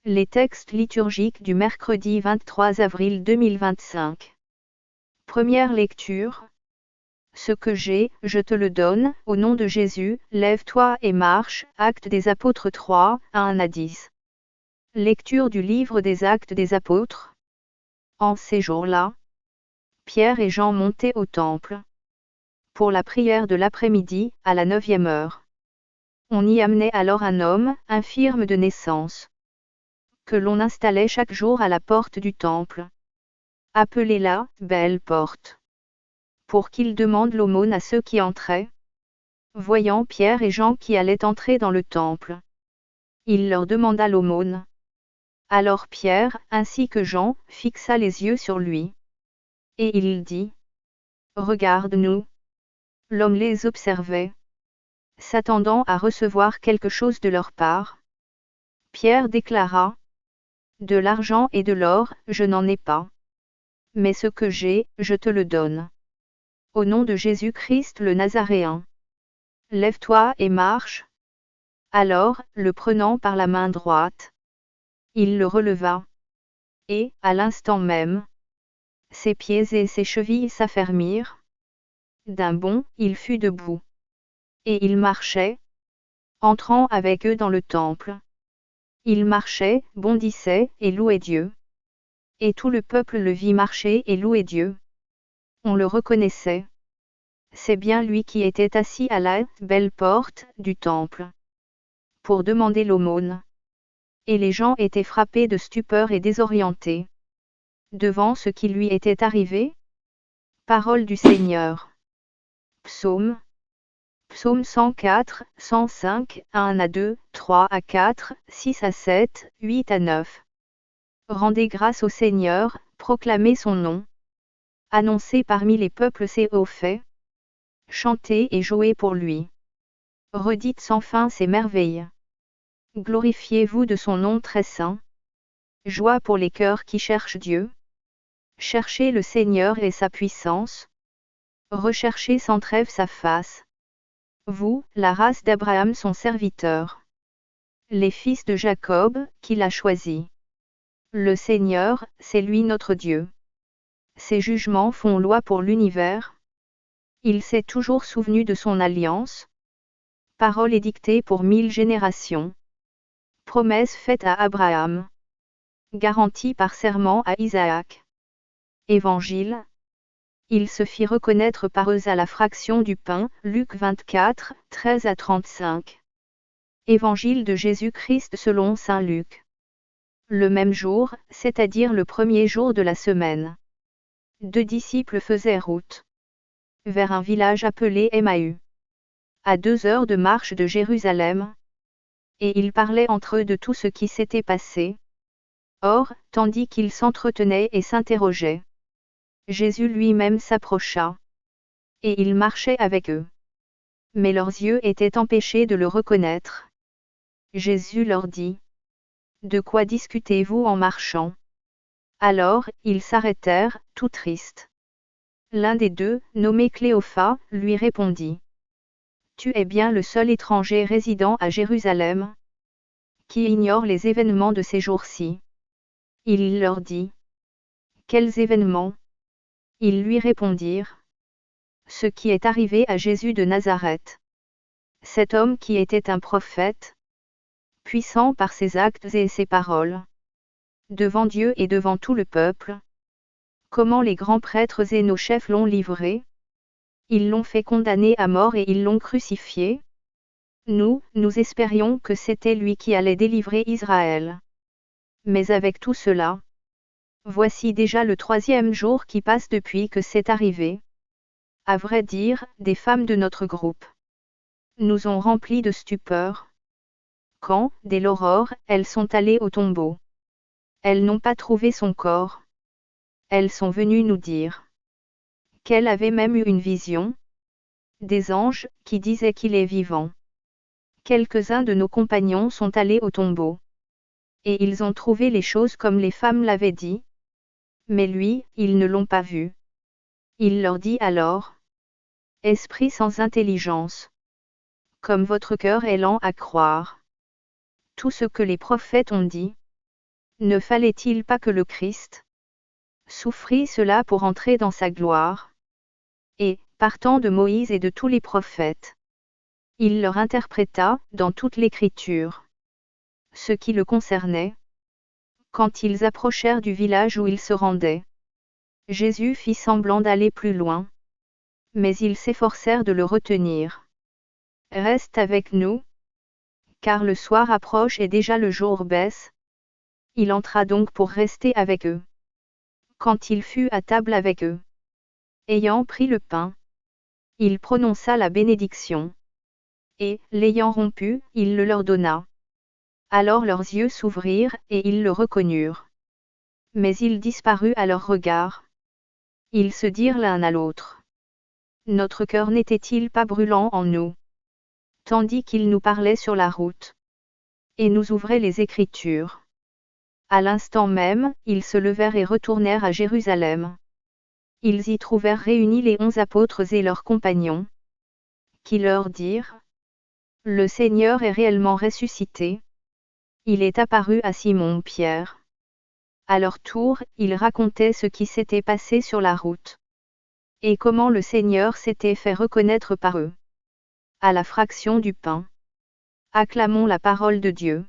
Les textes liturgiques du mercredi 23 avril 2025. Première lecture. Ce que j'ai, je te le donne, au nom de Jésus, lève-toi et marche. Actes des Apôtres 3, 1 à 10. Lecture du livre des Actes des Apôtres. En ces jours-là, Pierre et Jean montaient au temple pour la prière de l'après-midi, à la 9e heure. On y amenait alors un homme, infirme de naissance, que l'on installait chaque jour à la porte du temple, appelée la Belle Porte, pour qu'il demande l'aumône à ceux qui entraient. Voyant Pierre et Jean qui allaient entrer dans le temple, il leur demanda l'aumône. Alors Pierre, ainsi que Jean, fixa les yeux sur lui. Et il dit: Regarde-nous. L'homme les observait, s'attendant à recevoir quelque chose de leur part. Pierre déclara: De l'argent et de l'or, je n'en ai pas. Mais ce que j'ai, je te le donne. Au nom de Jésus-Christ le Nazaréen, lève-toi et marche. Alors, le prenant par la main droite, il le releva. Et, à l'instant même, ses pieds et ses chevilles s'affermirent. D'un bond, il fut debout. Et il marchait, entrant avec eux dans le temple. Il marchait, bondissait, et louait Dieu. Et tout le peuple le vit marcher et louer Dieu. On le reconnaissait. C'est bien lui qui était assis à la Belle Porte du temple, pour demander l'aumône. Et les gens étaient frappés de stupeur et désorientés devant ce qui lui était arrivé. Parole du Seigneur. Psaume 104, 105, 1 à 2, 3 à 4, 6 à 7, 8 à 9. Rendez grâce au Seigneur, proclamez son nom. Annoncez parmi les peuples ses hauts faits. Chantez et jouez pour lui. Redites sans fin ses merveilles. Glorifiez-vous de son nom très saint. Joie pour les cœurs qui cherchent Dieu. Cherchez le Seigneur et sa puissance. Recherchez sans trêve sa face. Vous, la race d'Abraham son serviteur. Les fils de Jacob, qu'il a choisis. Le Seigneur, c'est lui notre Dieu. Ses jugements font loi pour l'univers. Il s'est toujours souvenu de son alliance. Parole édictée pour 1000 générations. Promesse faite à Abraham. Garantie par serment à Isaac. Évangile. Il se fit reconnaître par eux à la fraction du pain, Luc 24, 13 à 35. Évangile de Jésus-Christ selon saint Luc. Le même jour, c'est-à-dire le premier jour de la semaine, 2 disciples faisaient route vers un village appelé Emmaüs, à 2 heures de marche de Jérusalem. Et ils parlaient entre eux de tout ce qui s'était passé. Or, tandis qu'ils s'entretenaient et s'interrogeaient, Jésus lui-même s'approcha. Et il marchait avec eux. Mais leurs yeux étaient empêchés de le reconnaître. Jésus leur dit: De quoi discutez-vous en marchant? Alors, ils s'arrêtèrent, tout tristes. L'un des deux, nommé Cléophas, lui répondit: Tu es bien le seul étranger résidant à Jérusalem, qui ignore les événements de ces jours-ci. Il leur dit: Quels événements? Ils lui répondirent: Ce qui est arrivé à Jésus de Nazareth. Cet homme qui était un prophète, puissant par ses actes et ses paroles, devant Dieu et devant tout le peuple. Comment les grands prêtres et nos chefs l'ont livré? Ils l'ont fait condamner à mort et ils l'ont crucifié. Nous espérions que c'était lui qui allait délivrer Israël. Mais avec tout cela, voici déjà le 3e jour qui passe depuis que c'est arrivé. À vrai dire, des femmes de notre groupe nous ont remplis de stupeur. Quand, dès l'aurore, elles sont allées au tombeau, elles n'ont pas trouvé son corps. Elles sont venues nous dire qu'elle avait même eu une vision des anges, qui disaient qu'il est vivant. Quelques-uns de nos compagnons sont allés au tombeau. Et ils ont trouvé les choses comme les femmes l'avaient dit. Mais lui, ils ne l'ont pas vu. Il leur dit alors: Esprit sans intelligence, comme votre cœur est lent à croire tout ce que les prophètes ont dit. Ne fallait-il pas que le Christ souffrit cela pour entrer dans sa gloire? Et, partant de Moïse et de tous les prophètes, il leur interpréta, dans toute l'Écriture, ce qui le concernait. Quand ils approchèrent du village où ils se rendaient, Jésus fit semblant d'aller plus loin. Mais ils s'efforcèrent de le retenir. Reste avec nous, car le soir approche et déjà le jour baisse. Il entra donc pour rester avec eux. Quand il fut à table avec eux, ayant pris le pain, il prononça la bénédiction. Et, l'ayant rompu, il le leur donna. Alors leurs yeux s'ouvrirent, et ils le reconnurent. Mais il disparut à leurs regards. Ils se dirent l'un à l'autre: Notre cœur n'était-il pas brûlant en nous, tandis qu'il nous parlait sur la route, et nous ouvrait les Écritures? À l'instant même, ils se levèrent et retournèrent à Jérusalem. Ils y trouvèrent réunis les 11 apôtres et leurs compagnons, qui leur dirent: Le Seigneur est réellement ressuscité. Il est apparu à Simon-Pierre. À leur tour, ils racontaient ce qui s'était passé sur la route, et comment le Seigneur s'était fait reconnaître par eux. À la fraction du pain. Acclamons la parole de Dieu.